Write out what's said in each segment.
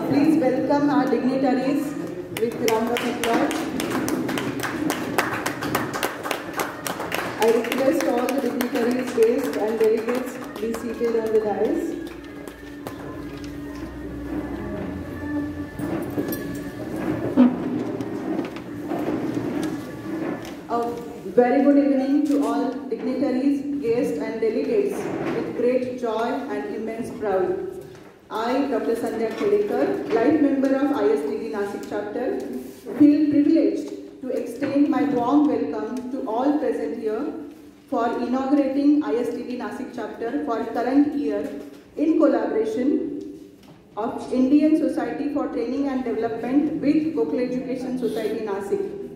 Please welcome our dignitaries with a round of applause. I request all the dignitaries, guests and delegates be seated on the dais. A very good evening to all dignitaries, guests and delegates with great joy and immense pride. I, Dr. Sandhya Khedekar, life member of ISTD Nasik chapter, feel privileged to extend my warm welcome to all present here for inaugurating ISTD Nasik chapter for current year in collaboration of Indian Society for Training and Development with Gokhale Education Society Nasik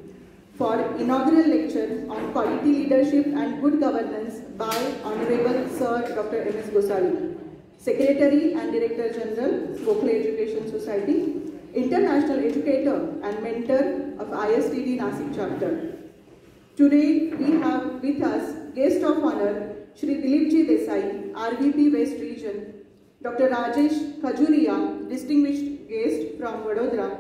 for inaugural lecture on quality leadership and good governance by Honorable Sir Dr. M.S. Gosali, Secretary and Director General, Gokhale Education Society, International Educator and Mentor of ISTD Nasik Chapter. Today we have with us Guest of Honor, Shri Dilipji Desai, RVP West Region, Dr. Rajesh Khajuria, Distinguished Guest from Vadodara,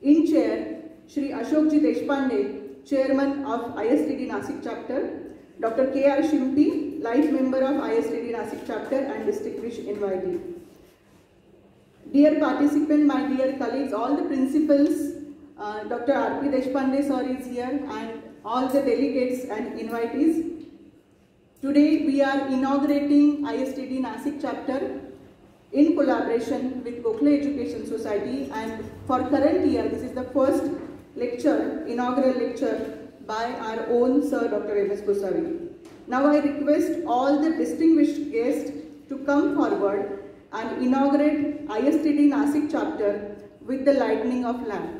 in Chair, Shri Ashokji Deshpande, Chairman of ISTD Nasik Chapter, Dr. K.R. Shimpi, Life Member of ISTD Nasik Chapter and Distinguished Invitee. Dear participant, my dear colleagues, all the principals, Dr. R.P. Deshpande sir is here and all the delegates and invitees. Today we are inaugurating ISTD Nasik Chapter in collaboration with Gokhale Education Society, and for current year this is the first lecture, inaugural lecture by our own Sir Dr. M.S. Gosali. Now I request all the distinguished guests to come forward and inaugurate ISTD Nasik chapter with the lighting of lamp.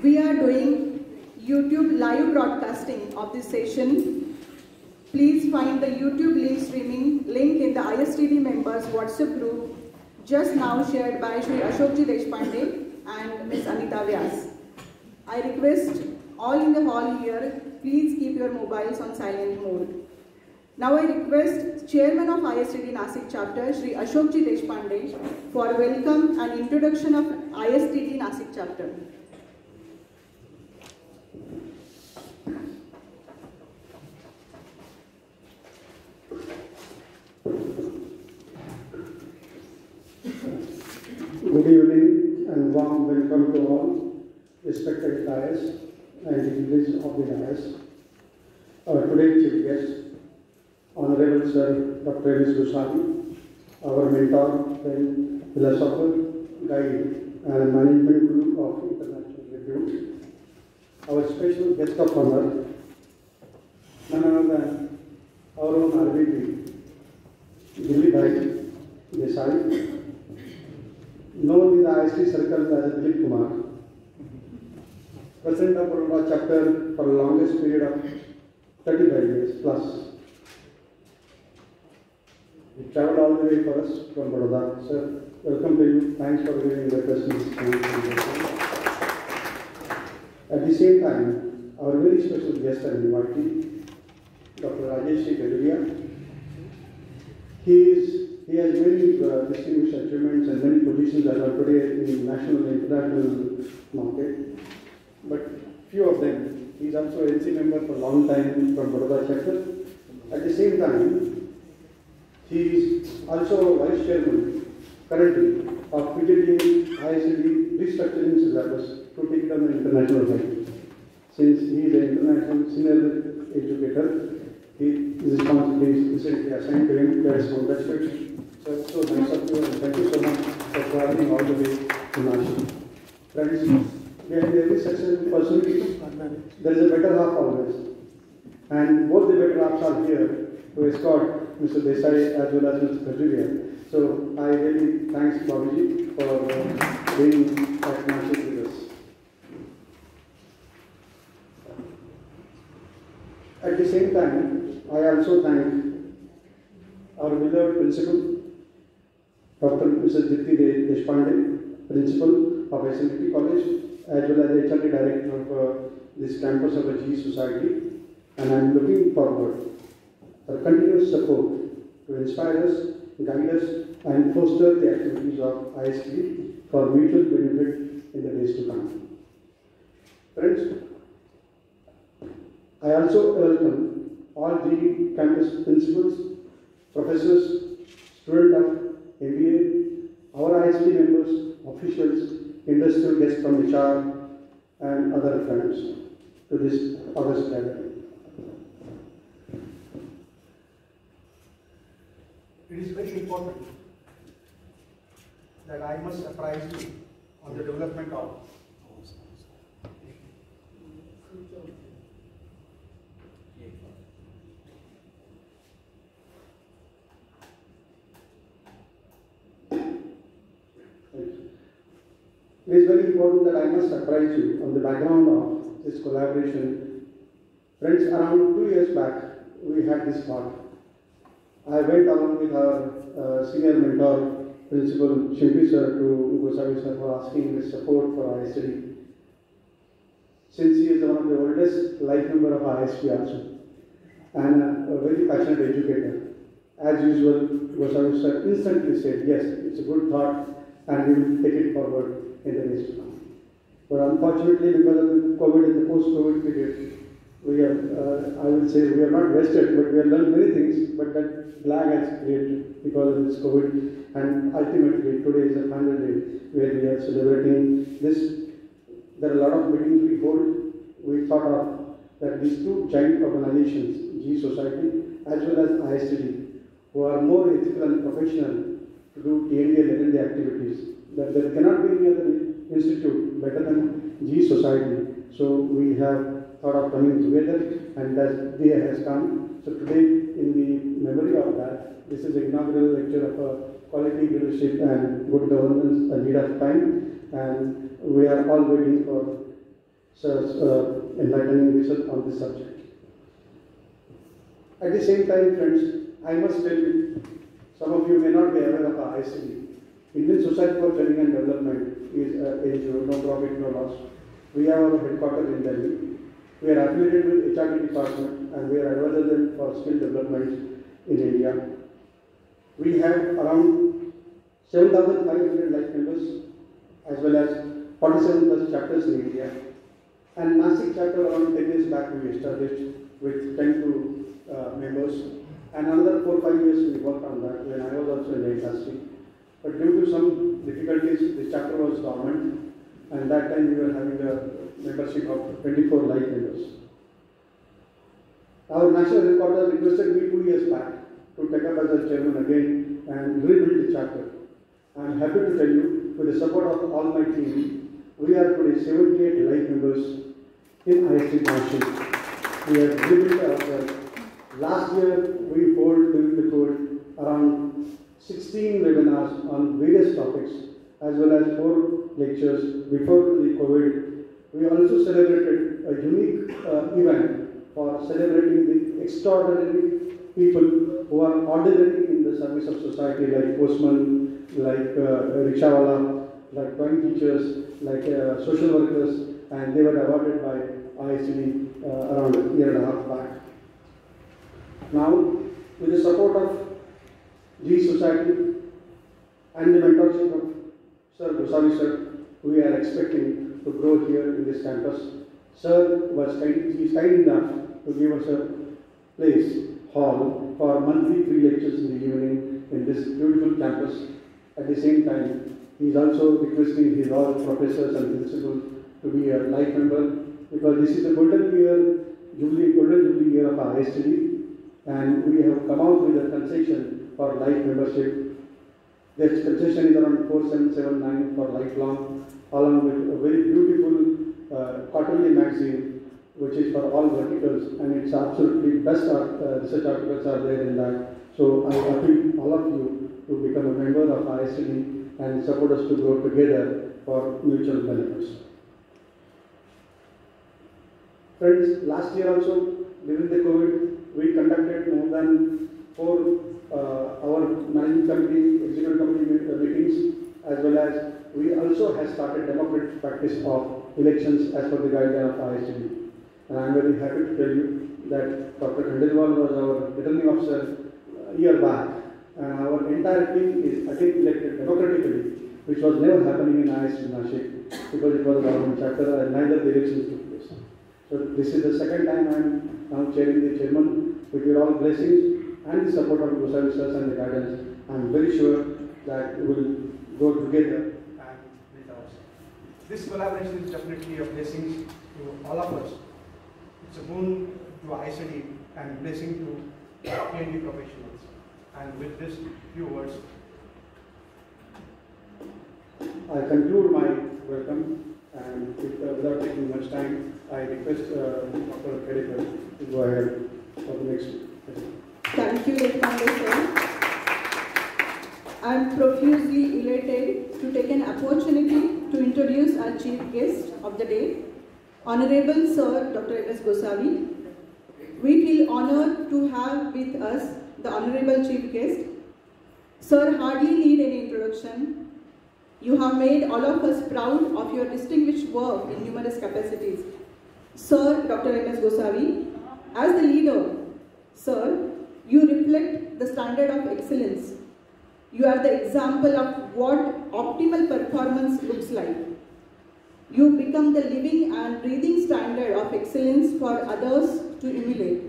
We are doing YouTube live broadcasting of this session. Please find the YouTube link streaming link in the ISTD members WhatsApp group just now shared by Shri Ashokji Deshpande and Ms. Anita Vyas. I request all in the hall here, please keep your mobiles on silent mode. Now I request Chairman of ISTD Nasik Chapter, Shri Ashokji Deshpande, for welcome and introduction of ISTD Nasik Chapter. Good evening and warm welcome to all respected dais and dignitaries of the dais. Our today's chief guest, Honorable Sir Dr. M.S. Gosali, our mentor, friend, philosopher, guide and management group of international repute. Our special guest of honor, none other than our own RVP, Dilipji Desai, known in the IST circle as Dilip Kumar, President of Vadodara chapter for the longest period of 35 years plus. You traveled all the way for us from Vadodara. Sir, welcome to you. Thanks for giving the presence. At the same time, our very special guest and invitee, Dr. Rajesh Rajesh Gaduria. He has many distinguished achievements and many positions that are today in national and international market. But few of them, he is also LC member for a long time from Baroda chapter. At the same time, he is also vice chairman currently of PGD ISD restructuring syllabus to take it on the international side. Since he is an international senior educator, his responsibility is recently assigned to him. Let us congratulate him. So nice of you and thank you so much for traveling all the way to Nashik. Friends, behind every successful person, there is a better half always. And both the better halves are here to escort Mr. Desai as well as Mr. Kajuria. So I really thanks Babuji for being at Nashik with us. At the same time, I also thank our beloved principal, Dr. Mrs. Dipti Deshpande, principal of SMT College, as well as the HRD director of this campus of the GE Society. And I am looking forward for continuous support to inspire us, guide us, and foster the activities of ISD for mutual benefit in the days to come. Friends, I also welcome all the campus principals, professors, students of MBA, our ISD members, officials, industrial guests from HR, and other friends to this August gathering. It is very important that I must apprise you on the development of It is very important that I must apprise you on the background of this collaboration. Friends, around 2 years back, we had this thought. I went along with our senior mentor, Principal Shimpi sir, to Gosavi sir for asking his support for ISD. Since he is one of the oldest life member of ISD also, and a very passionate educator, as usual, Gosavi sir instantly said, yes, it's a good thought, and we will take it forward in the days to come. But unfortunately, because of the COVID and the post-COVID period, we have, I will say, we are not vested, but we have learned many things, but that lag has created because of this COVID. And ultimately, today is the final day where we are celebrating this. There are a lot of meetings we hold. We thought of that these two giant organizations, GE Society as well as ISD, who are more ethical and professional to do TND and LND activities, that there cannot be any other institute better than GE Society. So we have thought of coming together, and that day has come. So today, in the memory of that, this is the inaugural lecture of quality leadership and good governance, a need of time, and we are all waiting for Sir's enlightening research on this subject. At the same time, friends, I must tell you, some of you may not be aware of our ICD. Indian Society for Training and Development is NGO, no profit, no loss. We have our headquarters in Delhi. We are affiliated with HRD department, and we are advisors for skill development in India. We have around 7,500 life members, as well as 47 plus chapters in India. And Nashik chapter around 10 years back we established with 10 to members. And another 4-5 years we worked on that when I was also in the industry. But due to some difficulties, the chapter was dormant, and that time we were having a membership of 24 life members. Our national headquarters requested me 2 years back to take up as a chairman again and rebuild the chapter. I am happy to tell you, with the support of all my team, we are today 78 life members in ISD Nashik. We have rebuilt ourselves. Last year, we held during the COVID around 16 webinars on various topics, as well as 4 lectures before the COVID. We also celebrated a unique event for celebrating the extraordinary people who are ordinary in the service of society, like postmen, like rickshawala, like drawing teachers, like social workers, and they were awarded by ISD around a year and a half back. Now, with the support of G Society and the mentorship of Sir Gosavi sir, we are expecting to grow here in this campus. Sir is kind enough to give us a place, hall, for monthly free lectures in the evening in this beautiful campus. At the same time, he is also requesting his all professors and principals to be a life member, because this is the golden jubilee year of our ISTD, and we have come out with a concession for life membership. This concession is around 4779 for lifelong, along with a very beautiful quarterly magazine, which is for all verticals, and it's absolutely best research articles are there in that. So I appeal all of you to become a member of ISTD and support us to grow together for mutual benefits. Friends, last year also, during the COVID, we conducted more than 4 our managing committee, executive committee meetings, as well as we also have started democratic practice of elections as per the guideline of ISTD. And I am very happy to tell you that Dr. Khandelwal was our returning officer a year back, and our entire team is again elected democratically, which was never happening in ISTD Nashik, because it was a government chapter and neither the elections took place. So this is the second time I am now chairing the chairman. With your all blessings and the support of Gosavi sirs and the guidance, I am very sure that we will go together and build ourselves. This collaboration is definitely a blessing to all of us. It's a boon to ISTD and blessing to PND professionals. And with this few words, I conclude my welcome, and without taking much time, I request Dr. Khedekar to go ahead for the next. Thank you, Lekhandar sir. I am profusely elated to take an opportunity to introduce our chief guest of the day, Honorable Sir Dr. M.S. Gosavi. We feel honored to have with us the Honorable Chief Guest. Sir hardly need any introduction. You have made all of us proud of your distinguished work in numerous capacities. Sir Dr. M.S. Gosavi, as the leader, sir, you reflect the standard of excellence. You are the example of what optimal performance looks like. You become the living and breathing standard of excellence for others to emulate.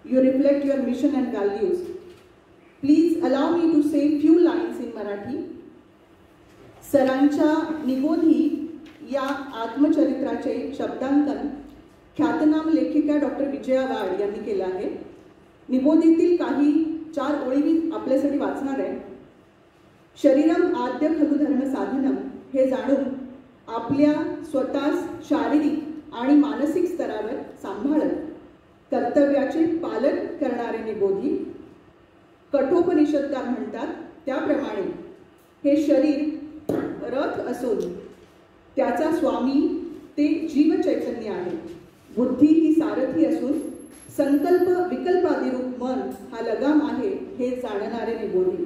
You reflect your mission and values. Please allow me to say few lines in Marathi. सरांच्या निबोधी या आत्मचरित्राचे शब्दांकन ख्यातनाम लेखिका doctor Vijaya Wad यांनी केलं आहे. निबोधीतील काही 4 ओळी मी आपल्यासाठी वाचणार आहे. शरीरम आद्य खलु धर्म साधनम हे जाणून आपल्या स्वतःस शारीरिक आणि मानसिक स्तरावर सांभाळत कर्तव्याचे पालन करणारे निबोधी. कठोपनिषदकार म्हणतात त्याप्रमाणे हे शरीर रथ असून त्याचा स्वामी ते जीव चैतन्य आहे. बुद्धी ही सारथी असून संकल्प विकल्पादिरूप मन हा लगाम आहे हे जाणणारे निबोधी.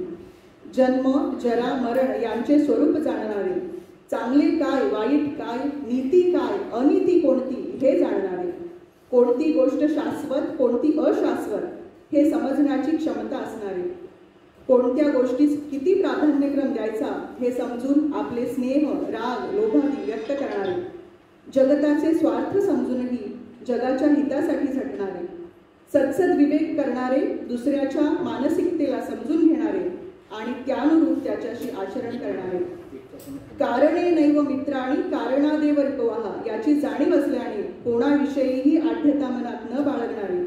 जन्म जरा मरण यांचे स्वरूप जाणणारे, चांगले काय वाईट काय, नीती काय अनीती कोणती हे जाणणारे, कोणती गोष्ट शाश्वत कोणती अशाश्वत हे समजण्याची क्षमता असणारे, कोणत्या गोष्टीस किती प्राधान्यक्रम द्यायचा हे समजून आपले स्नेह राग लोभादी व्यक्त करणारे, जगताचे स्वार्थ समजूनही जगाच्या हितासाठी झटणारे, सत्सद विवेक करणारे, दुसऱ्याच्या मानसिकतेला समजून घेणारे आणि त्यानुरूप त्याच्याशी आचरण करणारे, कारणे नैव मित्राणी कारणादेव रिपवाहा याची जाणीव असल्याने कोणाविषयीही आढ्यता मनात न बाळगणारे,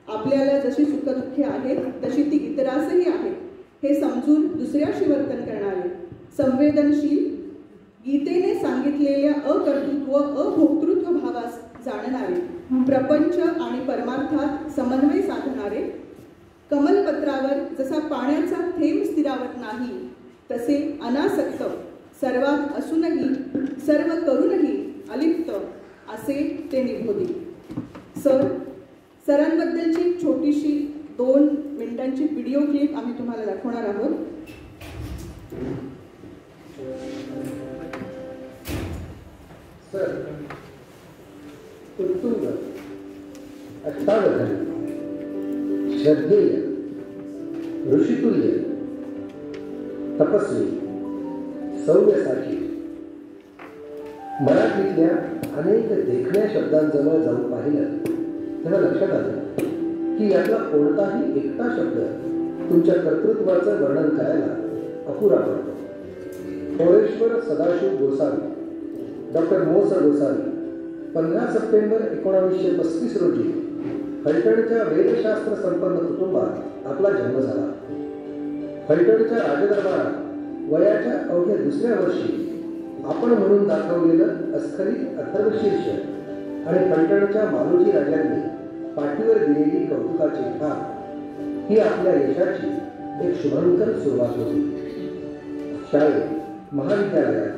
आपल्याला जशी सुखदुःखे आहेत तशी ती इतरासही आहेत हे समजून दुसऱ्याशी वर्तन करणारे, संवेदनशील, गीतेने सांगितलेल्या अकर्तृत्व अभोक्तृत्व भावास जाणणारे, प्रपंच आणि परमार्थात समन्वय साधणारे, कमलपत्रावर जसा पाण्याचा थेंब स्थिरावत नाही तसे अनासक्त, सर्वात असूनही सर्व करूनही अलिप्त असे ते निबोधी. सरांबद्दलची छोटीशी 2 मिनिटांची व्हिडिओ क्लिप आम्ही तुम्हाला दाखवणार आहोत. सर, उत्तुंग, अष्टावधानी, श्रद्धेय, ऋषितुल्य, तपस्वी, सौम्यसाची. मराठीतल्या अनेक देखण्या शब्दांजवळ जाऊन पाहिलं तेव्हा लक्षात आलं की यातला कोणताही एकटा शब्द तुमच्या कर्तृत्वाचं वर्णन करायला अपुरा पडतो. मोरेश्वर सदाशिव गोसावी, डॉक्टर मो. स. गोसावी 15 सप्टेंबर 1935 रोजी फलटणच्या वेदशास्त्र संपन्न कुटुंबात आपला जन्म झाला. फलटणच्या राजदरबारात वयाच्या अवघ्या दुसऱ्या वर्षी आपण म्हणून दाखवलेलं अस्खलित अथर्वशीर्ष आणि फलटणच्या मालोजी राजांनी पाठीवर दिलेली कौतुकाची थाप ही आपल्या यशाची एक शुभंकर सुरुवात होती. शाळेत, महाविद्यालयात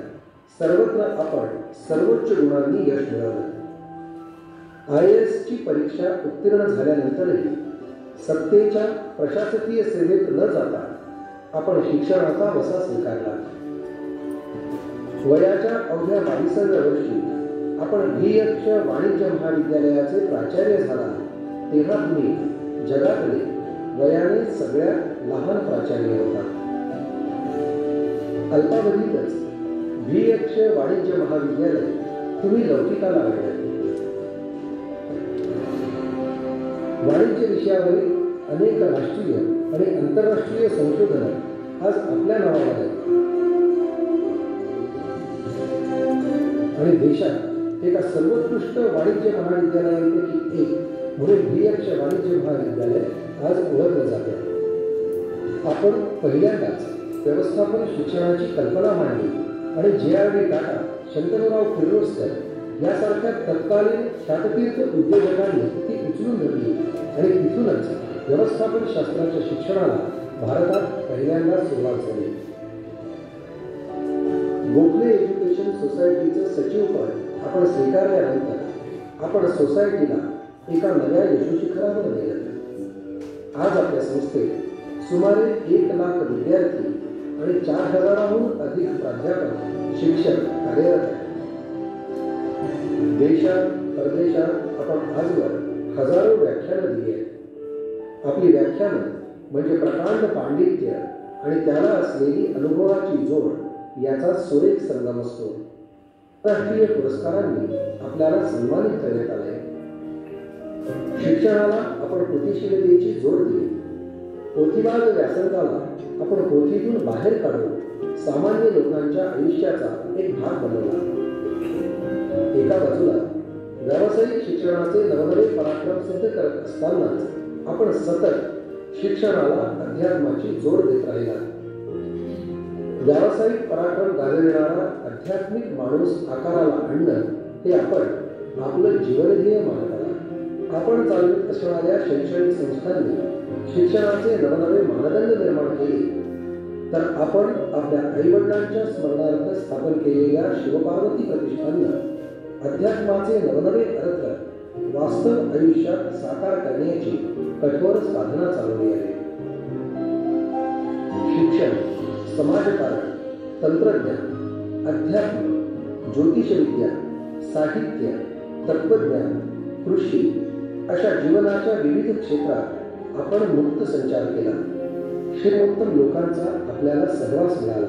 सर्वत्र आपण सर्वोच्च गुणांनी यश मिळवलं. IASची परीक्षा उत्तीर्ण झाल्यानंतरही सत्तेच्या प्रशासकीय सेवेत न जाता आपण शिक्षणाचा वसा स्वीकारला. वयाच्या अवघ्या 22व्या वर्षी आपण VX वाणिज्य महाविद्यालयाचे प्राचार्य झाला तेव्हा तुम्ही जगातले वयाने सगळ्यात लहान प्राचार्य होता. अल्पावधीतच VX वाणिज्य महाविद्यालय तुम्ही लौकिकाला आणलं. वाणिज्य विषयावरील अनेक राष्ट्रीय आणि आंतरराष्ट्रीय संशोधन आज आपल्या नावावर आहेत आणि देशात एका सर्वोत्कृष्ट वाणिज्य महाविद्यालयांपैकी एक म्हणून VX वाणिज्य महाविद्यालय आज ओळखले जाते. आपण पहिल्यांदाच व्यवस्थापन शिक्षणाची कल्पना मांडली आणि JRD टाटा, शंतनुराव किर्लोस्कर यासारख्या तत्कालीन शाततीर्थ उद्योजकांनी ती उचलून धरली आणि तिथूनच व्यवस्थापन शास्त्राच्या शिक्षणाला भारतात पहिल्यांदा सुरुवात झाली. गोखले एज्युकेशन सोसायटीचं सचिवपद आपण स्वीकारल्यानंतर आपण सोसायटीला एका नव्या यशोशिखरावर नेलं. आज आपल्या संस्थेत सुमारे 1 लाख विद्यार्थी आणि 4000हून अधिक प्राध्यापक, शिक्षक कार्यरत आहेत. देशात, परदेशात आपण आजवर हजारो व्याख्यानं दिली आहेत. आपली व्याख्यानं म्हणजे प्रकांड पांडित्य आणि त्याला असलेली अनुभवाची जोड याचा सुरेख संगम असतो. राष्ट्रीय पुरस्कारांनी आपल्याला सन्मानित करण्यात आले. शिक्षणाला आपण कृतिशीलतेची जोड दिली. पोथीवाद व्यासंगाला आपण पोथीतून बाहेर काढून सामान्य लोकांच्या आयुष्याचा एक भाग बनवला. एका बाजूला व्यावसायिक शिक्षणाचे नवनवे पराक्रम सिद्ध करत असतानाच आपण सतत शिक्षणाला अध्यात्माची जोड देत राहिला. व्यावसायिक पराक्रम गाजविणारा आध्यात्मिक माणूस आकाराला आणणं हे आपण आपलं जीवनध्येय मानत आला. आपण चालवत असणाऱ्या शैक्षणिक संस्थांनी शिक्षणाचे नवनवे मानदंड निर्माण केले तर आपण आपल्या आईवडिलांच्या स्मरणार्थ स्थापन केलेल्या शिवपार्वती प्रतिष्ठाननं अध्यात्माचे नवनवे अर्थ वास्तव आयुष्यात साकार करण्याची कठोर साधना चालवली आहे. शिक्षण, समाजकारण, तंत्रज्ञान, अध्यात्म, ज्योतिषविद्या, साहित्य, तत्त्वज्ञान, कृषी अशा जीवनाच्या विविध क्षेत्रात आपण मुक्त संचार केला. श्रीमंतम लोकांचा आपल्याला सहवास मिळाला.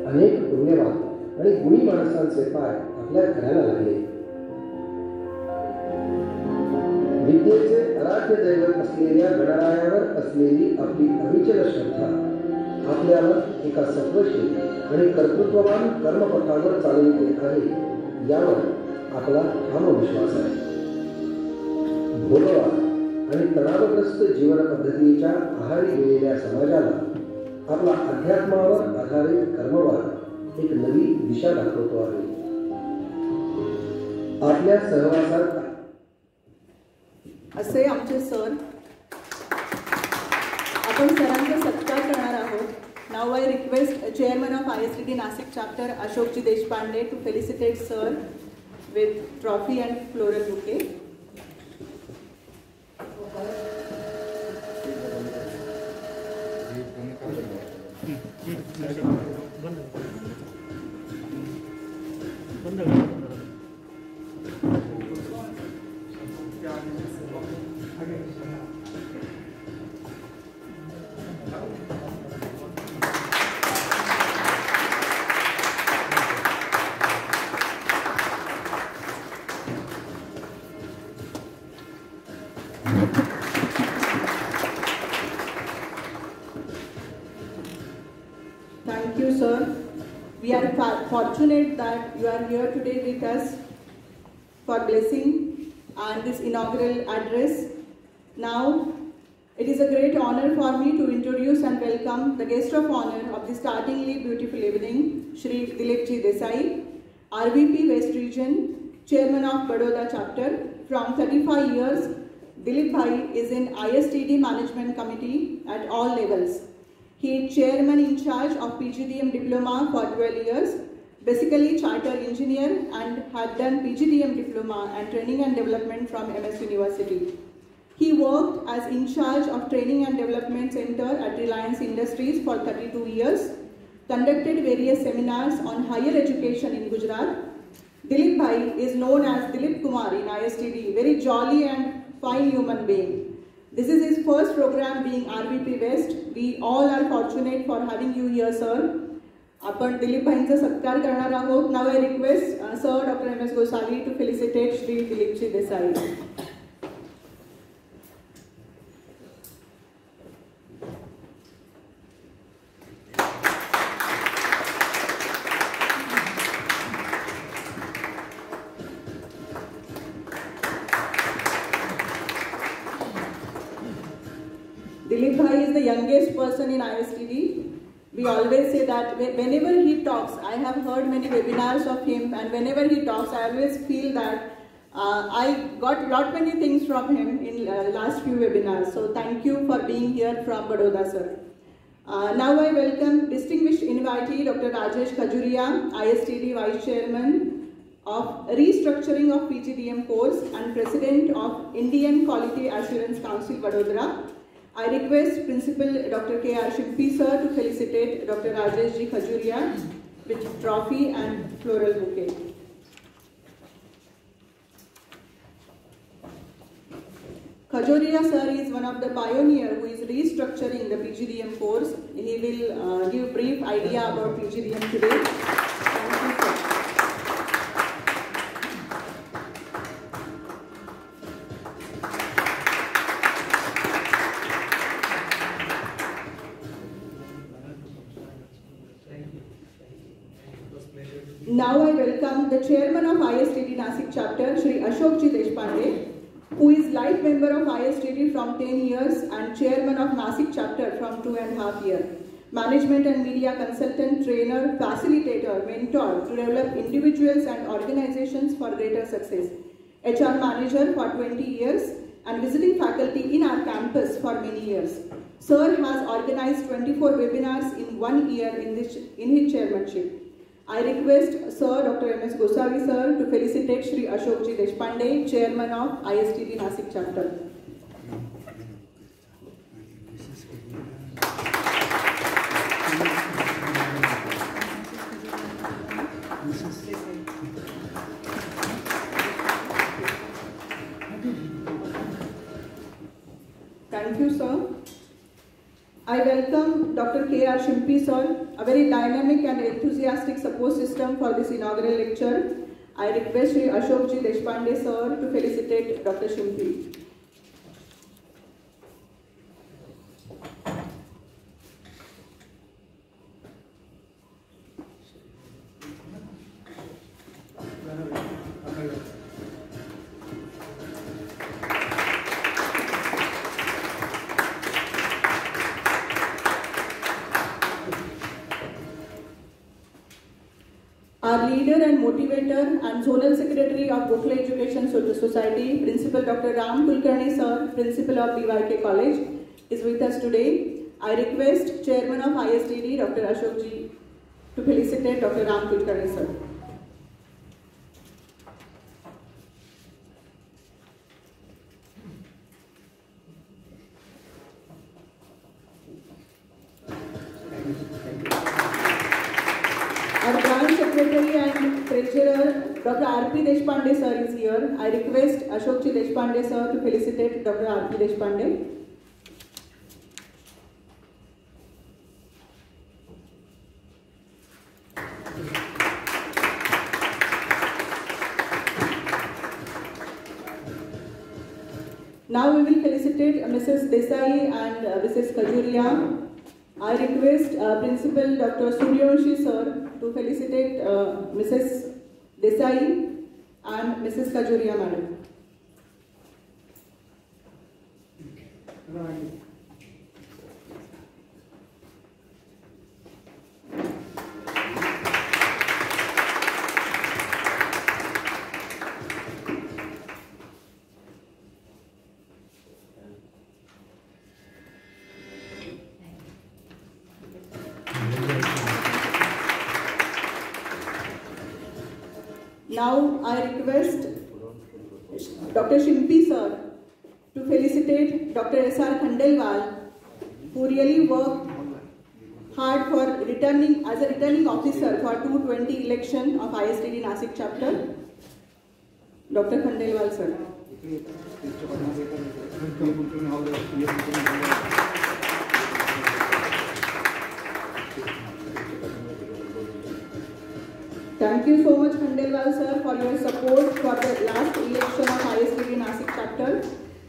अनेक पुण्यवान आणि गुणी माणसांचे पाय आपल्या घराला लागले. विद्येचे आराध्य दैवत असलेल्या गणरायावर असलेली आपली अविचल श्रद्धा आपल्याला एका सत्वशील आणि कर्तृत्ववान कर्मपथावर चालविते आहे यावर आपला ठाम विश्वास आहे. भोगवाद आणि तणावग्रस्त जीवन पद्धतीच्या आहारी गेलेल्या समाजाला आपला अध्यात्मावर आधारित कर्मवाद एक नवी दिशा दाखवतो आहे. आपल्या सहवासात असे आमचे सर. आपण सरांचा सत्कार करणार आहोत. Now I request chairman of ISDT Nashik chapter Ashokji Deshpande to felicitate sir with trophy and floral bouquet. Thank you, sir. We are fortunate that you are here today with us for blessing and this inaugural address. Now, it is a great honor for me to introduce and welcome the guest of honor of this startlingly beautiful evening, Shri Dilip Ji Desai, RVP West Region, Chairman of Baroda Chapter. From 35 years, Dilip Bhai is in ISTD Management Committee at all levels. He is Chairman in charge of PGDM Diploma for 12 years, basically Chartered Engineer, and had done PGDM Diploma and Training and Development from MS University. He worked as in charge of Training and Development Center at Reliance Industries for 32 years, conducted various seminars on higher education in Gujarat. Dilip Bhai is known as Dilip Kumar in ISTD, very jolly and fine human being. This is his first program being RVP West. We all are fortunate for having you here, sir. आपण दिलीप भाईंचा सत्कार करणार आहोत. Now I request Sir Dr. M.S. Gosavi to felicitate Shri Dilip Ji Desai. Dilip Bhai is the youngest person in ISTD. We always say that whenever he talks, I have heard many webinars of him, and whenever he talks, I always feel that I got lot many things from him in last few webinars. So thank you for being here from Baroda, sir. Now I welcome distinguished invitee Dr. Rajesh Khajuria, ISTD Vice Chairman of Restructuring of PGDM course and President of Indian Quality Assurance Council, Vadodara. I request Principal Dr. K.R. Shimpi sir to felicitate Dr. Rajesh Ji Khajuria with trophy and floral bouquet. Khajuria sir is one of the pioneers who is restructuring the PGDM course. He will give brief idea about PGDM today. Thank you, sir. Now I welcome the Chairman of ISTD Nasik Chapter, Shri Ashok Ji Deshpande, who is life member of ISTD from 10 years and Chairman of Nasik Chapter from 2.5 years. Management and media consultant, trainer, facilitator, mentor to develop individuals and organizations for greater success. HR manager for 20 years and visiting faculty in our campus for many years. Sir has organized 24 webinars in 1 year in his chairmanship. I request Sir Dr. M.S. Gosavi sir to felicitate Shri Ashok Ji Deshpande, Chairman of ISTD Nasik Chapter. Thank you, sir. I welcome Dr. K.R. Shimpi sir, a very dynamic and enthusiastic support system for this inaugural lecture. I request Shri Ashok Ji Deshpande sir to felicitate Dr. Shimpi. Our leader and motivator and Zonal Secretary of Gokhale Education Society, Principal Dr. Ram Kulkarni sir, Principal of BYK College, is with us today. I request Chairman of ISTD, Dr. Ashok Ji, to felicitate Dr. Ram Kulkarni sir. Our Branch Secretary and Treasurer, Dr. R.P. Deshpande sir is here. I request Ashok Ji Deshpande sir to felicitate Dr. R.P. Deshpande. Mrs. Desai and Mrs. Kajuria. I request Principal Dr. Suryavanshi sir to felicitate Mrs. Desai and Mrs. Kajuria madam. Now I request Dr. Shimpi sir to felicitate Dr. S.R. Khandelwal, who really worked hard for returning as a returning officer for 220 election of ISTD Nasik chapter. Dr. Khandelwal sir. Thank you so much Khandelwal sir for your support for the last election of ISTD Nasik chapter.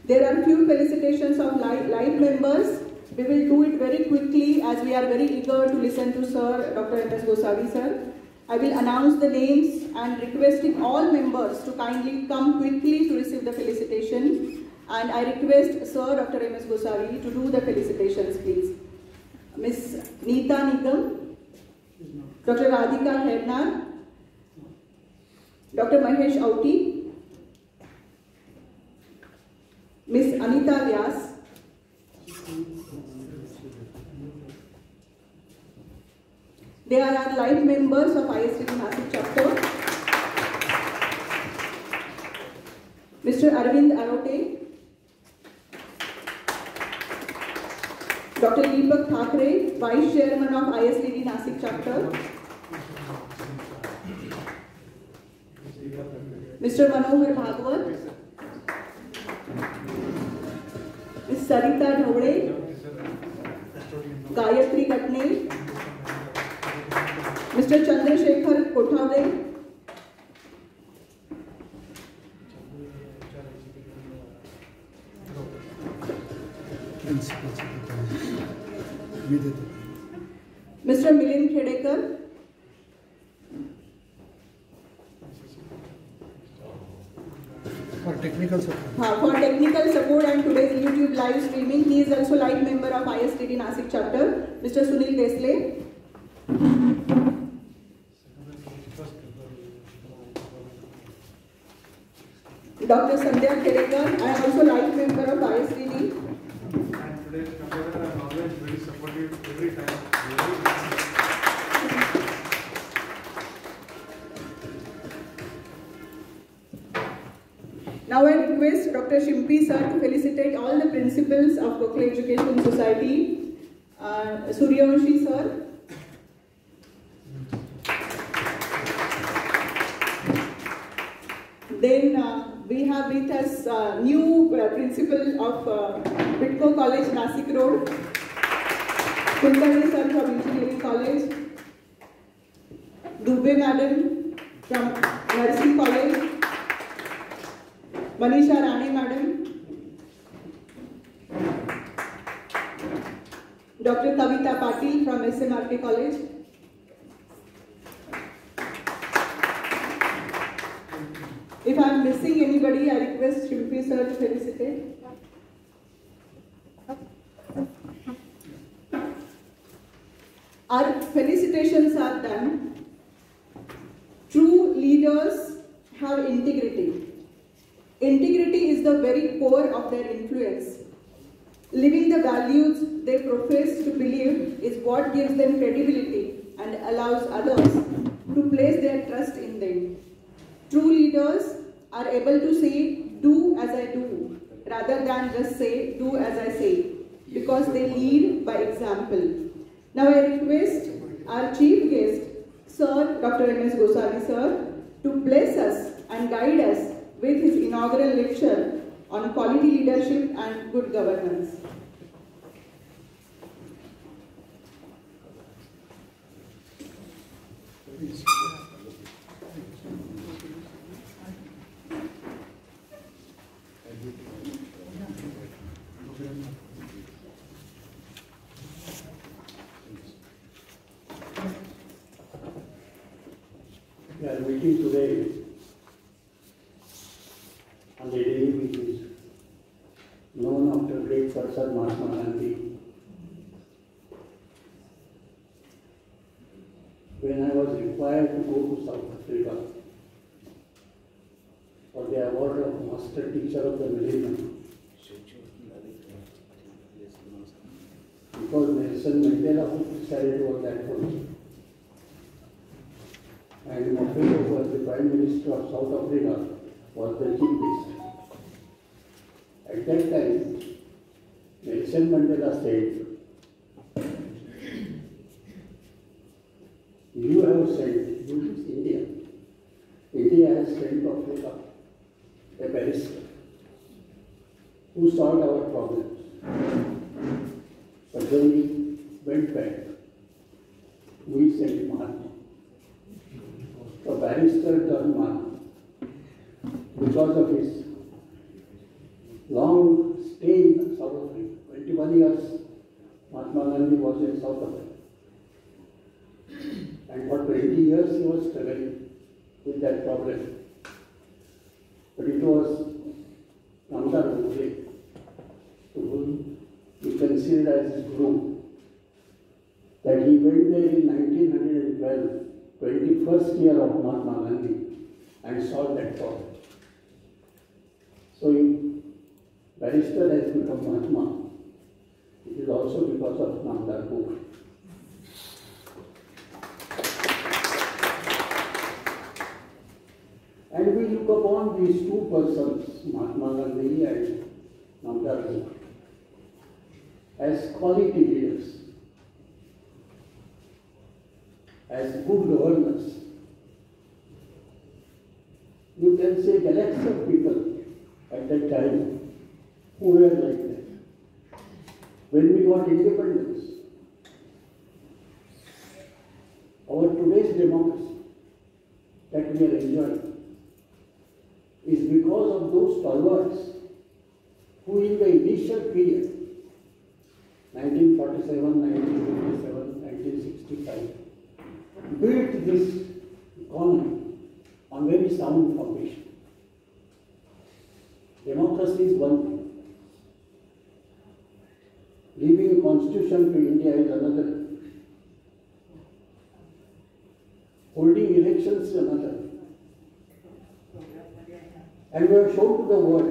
There are few felicitations of live members. We will do it very quickly as we are very eager to listen to Sir Dr. M.S. Gosavi sir. I will announce the names and requesting all members to kindly come quickly to receive the felicitation. And I request Sir Dr. M.S. Gosavi to do the felicitations please. Ms. Neeta Nigam, Dr. Radhika Hernar, Dr. Mahesh Auti, Ms. Anita Vyas, they are our live members of ISTD Nasik chapter. Mr. Arvind Arote, Dr. Deepak Thakre, Vice Chairman of ISTD Nasik chapter. Mr. Manohar Bhagwat, Ms. Sarita Dhawde, Gayatri Katne, Mr. Chandrasekhar Kothawde, Mr. Milind Khedekar, for technical support and today's YouTube live streaming. He is also live member of ISTD Nasik chapter, Mr. Sunil Desle. Dr. Sandhya Khedekar, I am also live member of ISTD. And today's members are always very supportive every time. Now I request Dr. Shimpi sir to felicitate all the principals of Gokhale Education Society. Suryavanshi sir. Then we have with us new principal of Bitco College, Nasik Road, Kulkarni sir from Engineering College, Dubey madam from Nursing College, Manisha Rani madam, Dr. Kavita Patil from SMRK College, if I am missing anybody, I request Shimpi sir to felicitate. Our felicitations are done. True leaders have integrity. Integrity is the very core of their influence. Living the values they profess to believe is what gives them credibility and allows others to place their trust in them. True leaders are able to say, do as I do, rather than just say, do as I say, because they lead by example. Now I request our chief guest, Sir Dr. M.S. Gosavi sir, to bless us and guide us with his inaugural lecture on quality leadership and good governance. meeting today on the day which is known after great person Mahatma Gandhi. When I was required to go to South Africa for the award of Master Teacher of the Millennium, because Nelson Mandela who decided on that one. And Moffat, who was the Prime Minister of South Africa, was the chief guest. At that time, Nelson Mandela said, "You have sent, you is India. India has sent to Africa a barrister who solved our problems. But when we went back, we sent Mahatma. The barrister turned Mahatma because of his long stay in South Africa. 21 years Mahatma Gandhi was in South Africa. And for 20 years he was struggling with that problem. But it was Namdar Gokul, whom we considered as his guru, that he went there in 1912, 21st year of Mahatma Gandhi, and solved that problem. So if barrister has become Mahatma, it is also because of Namdar Gokul. And we look upon these two persons, Mahatma Gandhi and Namdar Gokul, as quality leaders, as good governors. You can say galaxy of people at that time who were like that. When we got independence, our today's democracy that we are enjoying is because of those stalwarts who in the initial period, 1947, 1957, 1965, built this economy on very sound foundation. Democracy is one thing. Leaving a constitution to India is another. Holding elections is another. And we have shown to the world